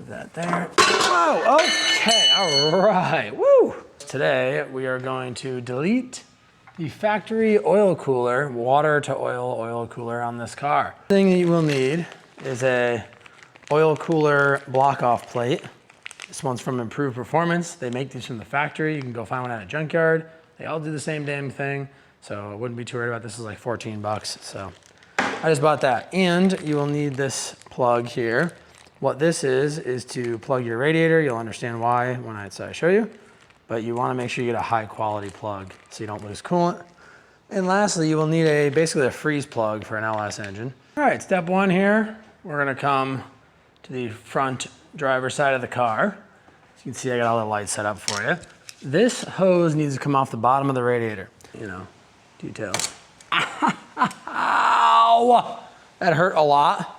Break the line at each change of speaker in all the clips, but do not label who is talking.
that there. Whoa, okay, all right, woo. Today, we are going to delete the factory oil cooler, water to oil cooler on this car. The thing that you will need is a oil cooler block off plate. This one's from Improved Performance. They make these from the factory. You can go find one at a junkyard. They all do the same damn thing. So I wouldn't be too worried about this. This is like 14 bucks. So I just bought that. And you will need this plug here. What this is to plug your radiator. You'll understand why when I show you. But you want to make sure you get a high quality plug so you don't lose coolant. And lastly, you will need basically a freeze plug for an LS engine. All right, step one here. We're gonna come to the front driver's side of the car. As you can see, I got all the lights set up for you. This hose needs to come off the bottom of the radiator. You know, details. Ow! That hurt a lot.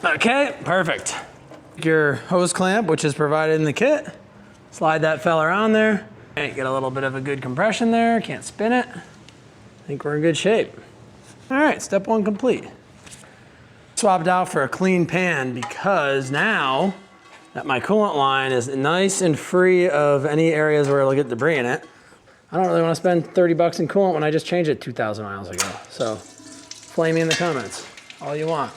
Okay, perfect. Your hose clamp, which is provided in the kit. Slide that fella on there. Okay, get a little bit of a good compression there. Can't spin it. I think we're in good shape. All right, step one complete. Swapped out for a clean pan because now that my coolant line is nice and free of any areas where it'll get debris in it, I don't really want to spend 30 bucks in coolant when I just changed it 2,000 miles ago. So flame me in the comments all you want.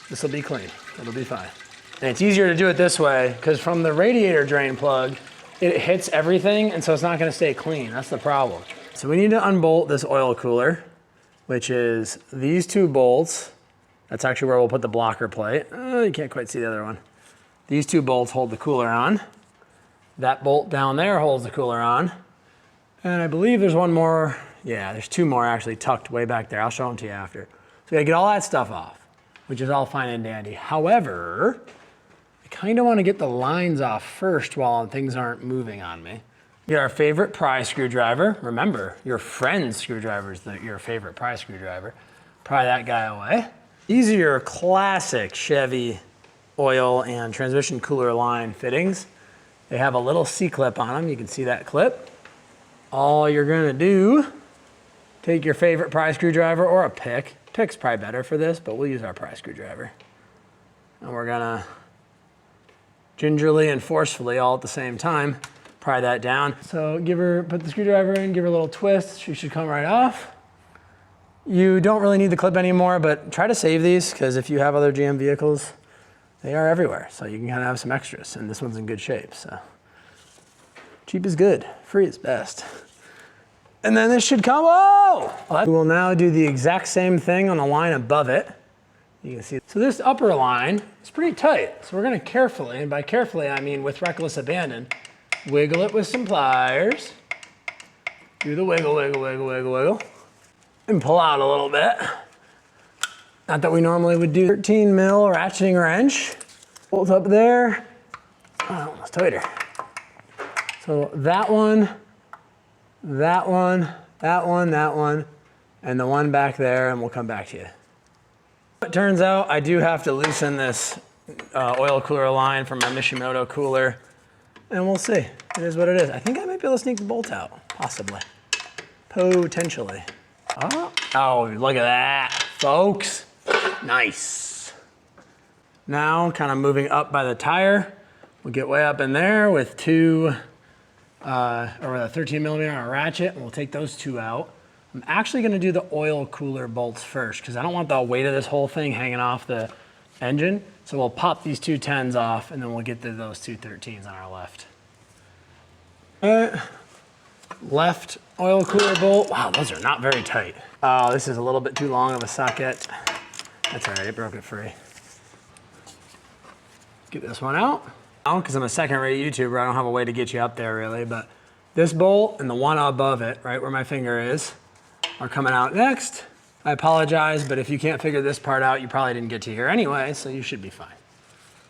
This will be clean. It'll be fine. And it's easier to do it this way because from the radiator drain plug, it hits everything and so it's not gonna stay clean. That's the problem. So we need to unbolt this oil cooler, which is these two bolts. That's actually where we'll put the blocker plate. Oh, you can't quite see the other one. These two bolts hold the cooler on. That bolt down there holds the cooler on. And I believe there's one more. Yeah, there's two more actually tucked way back there. I'll show them to you after. So we gotta get all that stuff off, which is all fine and dandy. However, kind of want to get the lines off first while things aren't moving on me. Get our favorite pry screwdriver. Remember, your friend's screwdriver is your favorite pry screwdriver. Pry that guy away. These are your classic Chevy oil and transmission cooler line fittings. They have a little C-clip on them. You can see that clip. All you're gonna do, take your favorite pry screwdriver or a pick. Pick's probably better for this, but we'll use our pry screwdriver. And we're gonna gingerly and forcefully all at the same time pry that down. So put the screwdriver in, give her a little twist. She should come right off. You don't really need the clip anymore, but try to save these because if you have other GM vehicles, they are everywhere. So you can kind of have some extras and this one's in good shape. So cheap is good, free is best. And then this should come, oh! We will now do the exact same thing on the line above it. You can see, so this upper line is pretty tight. So we're gonna carefully, and by carefully, I mean with reckless abandon, wiggle it with some pliers. Do the wiggle, wiggle, wiggle, wiggle, wiggle. And pull out a little bit. Not that we normally would do 13 mil ratcheting wrench. Bolt up there. Oh, it's tighter. So that one, that one, that one, that one, and the one back there, and we'll come back to you. It turns out I do have to loosen this oil cooler line from my Mishimoto cooler, and we'll see. It is what it is. I think I might be able to sneak the bolt out, possibly, potentially. Oh, look at that, folks. Nice. Now, kind of moving up by the tire, we'll get way up in there with or with a 13 millimeter ratchet, and we'll take those two out. I'm actually gonna do the oil cooler bolts first because I don't want the weight of this whole thing hanging off the engine. So we'll pop these two 10s off and then we'll get to those two 13s on our left. All right, left oil cooler bolt. Wow, those are not very tight. Oh, this is a little bit too long of a socket. That's all right, it broke it free. Get this one out. Because I'm a second-rate YouTuber, I don't have a way to get you up there really, but this bolt and the one above it, right where my finger is, are coming out next. I apologize, but if you can't figure this part out, you probably didn't get to here anyway, so you should be fine.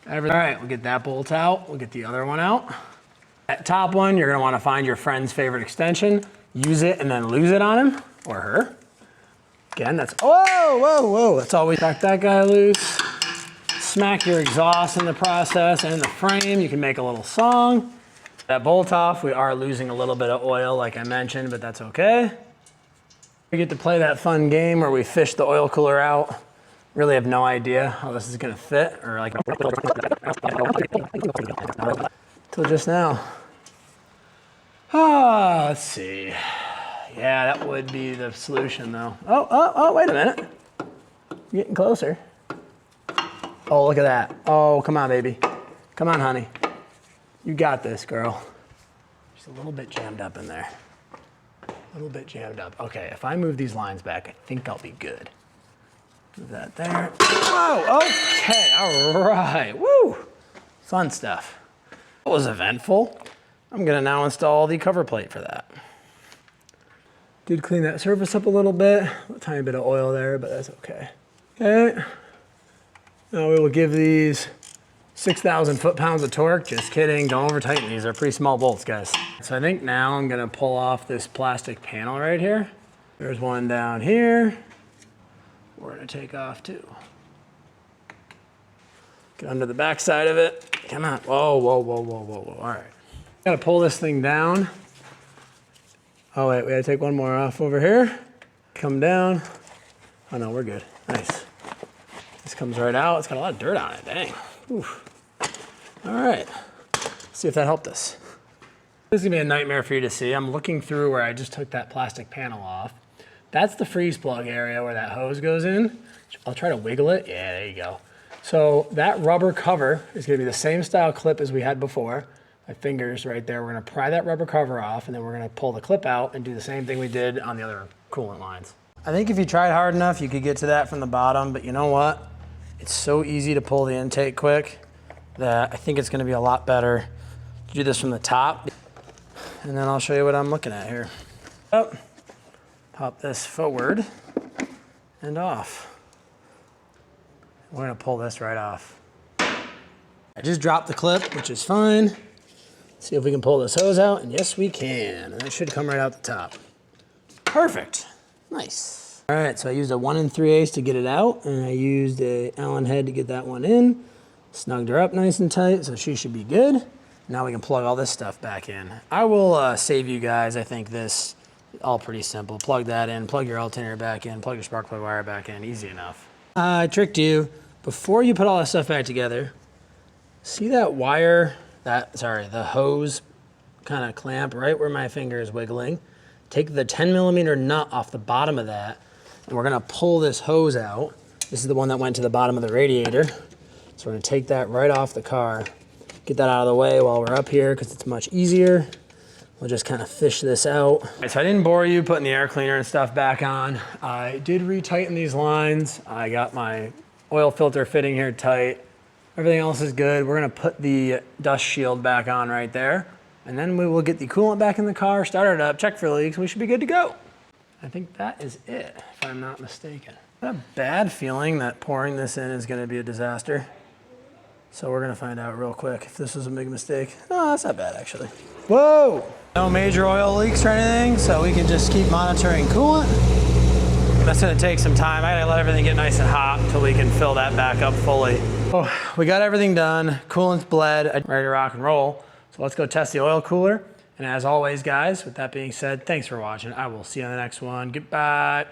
All right, we'll get that bolt out. We'll get the other one out. That top one, you're gonna wanna find your friend's favorite extension, use it and then lose it on him or her. Again, that's, whoa, whoa, whoa. That's always, crack that guy loose. Smack your exhaust in the process and in the frame. You can make a little song. That bolt off, we are losing a little bit of oil like I mentioned, but that's okay. We get to play that fun game where we fish the oil cooler out Really have no idea how this is gonna fit, or like, till just now. Ah, let's see. Yeah, that would be the solution though. Oh, wait a minute. You're getting closer. Oh, look at that. Oh, come on, baby. Come on, honey. You got this, girl. Just a little bit jammed up in there. A little bit jammed up. Okay, if I move these lines back, I think I'll be good. Move that there. Whoa, okay, all right. Woo, fun stuff. That was eventful. I'm gonna now install the cover plate for that. Did clean that surface up a little bit. A tiny bit of oil there, but that's okay. Okay. Now we will give these 6,000 foot-pounds of torque. Just kidding, don't over tighten these. They're pretty small bolts, guys. So I think now I'm gonna pull off this plastic panel right here. There's one down here. We're gonna take off too. Get under the back side of it. Come on, whoa, whoa, whoa, whoa, whoa, whoa, all right. Gotta pull this thing down. Oh wait, we gotta take one more off over here. Come down. Oh no, we're good, nice. This comes right out. It's got a lot of dirt on it, dang. Oof. All right, let's see if that helped us. This is gonna be a nightmare for you to see. I'm looking through where I just took that plastic panel off. That's the freeze plug area where that hose goes in. I'll try to wiggle it. Yeah, there you go. So that rubber cover is gonna be the same style clip as we had before. My fingers right there. We're gonna pry that rubber cover off, and then we're gonna pull the clip out and do the same thing we did on the other coolant lines. I think if you tried hard enough, you could get to that from the bottom, but you know what? It's so easy to pull the intake quick that I think it's gonna be a lot better to do this from the top. And then I'll show you what I'm looking at here. Oh, pop this forward and off. We're gonna pull this right off. I just dropped the clip, which is fine. See if we can pull this hose out, and yes we can. And it should come right out the top. Perfect, nice. All right, so I used a 1 3/8 to get it out, and I used a Allen head to get that one in. Snugged her up nice and tight, so she should be good. Now we can plug all this stuff back in. I will save you guys, I think this, all pretty simple. Plug that in, plug your alternator back in, plug your spark plug wire back in, easy enough. I tricked you. Before you put all that stuff back together, see that wire, the hose kind of clamp right where my finger is wiggling. Take the 10mm nut off the bottom of that, and we're gonna pull this hose out. This is the one that went to the bottom of the radiator. So we're gonna take that right off the car, get that out of the way while we're up here because it's much easier. We'll just kind of fish this out. Right, so I didn't bore you putting the air cleaner and stuff back on. I did retighten these lines. I got my oil filter fitting here tight. Everything else is good. We're gonna put the dust shield back on right there, and then we will get the coolant back in the car, start it up, check for leaks, and we should be good to go. I think that is it, if I'm not mistaken. I have a bad feeling that pouring this in is gonna be a disaster. So we're gonna find out real quick if this was a big mistake. No, that's not bad actually. Whoa! No major oil leaks or anything, so we can just keep monitoring coolant. That's gonna take some time. I gotta let everything get nice and hot until we can fill that back up fully. Oh, we got everything done. Coolant's bled, I'm ready to rock and roll. So let's go test the oil cooler. And as always, guys, with that being said, thanks for watching. I will see you on the next one. Goodbye.